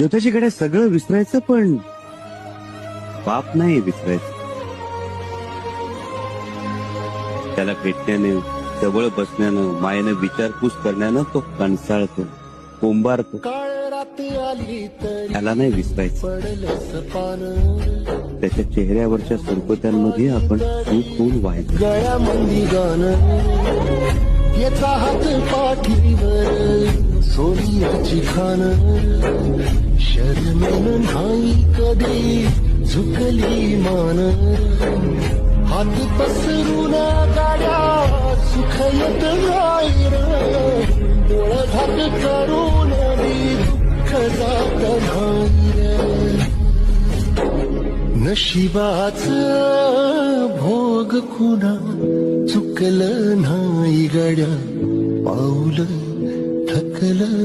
ज्योताची गड्या सगळं विसरायचं, पण बाप नाही विसरायचं. त्याला भेटण्याने, जवळ बसण्यानं, मायेनं विचारपूस करण्यानं तो कंसाळतो, कोंबारतो. त्याला नाही विसरायचं. त्याच्या चेहऱ्यावरच्या सुरकुत्यांमध्ये आपण सूट होऊन व्हायचं. गळ्यामंदी गाणं, याचा हात पाठीवर, सोनियाची खान, शर्मेनं नाही कधी झुकली मान. हात पसरून गाड्या सुख येत नाही र, डोळं झाक करून दुःख जात नाही र. नशिबाच भोग कुणा चुकलं नाही गड्या, पाऊल थकलं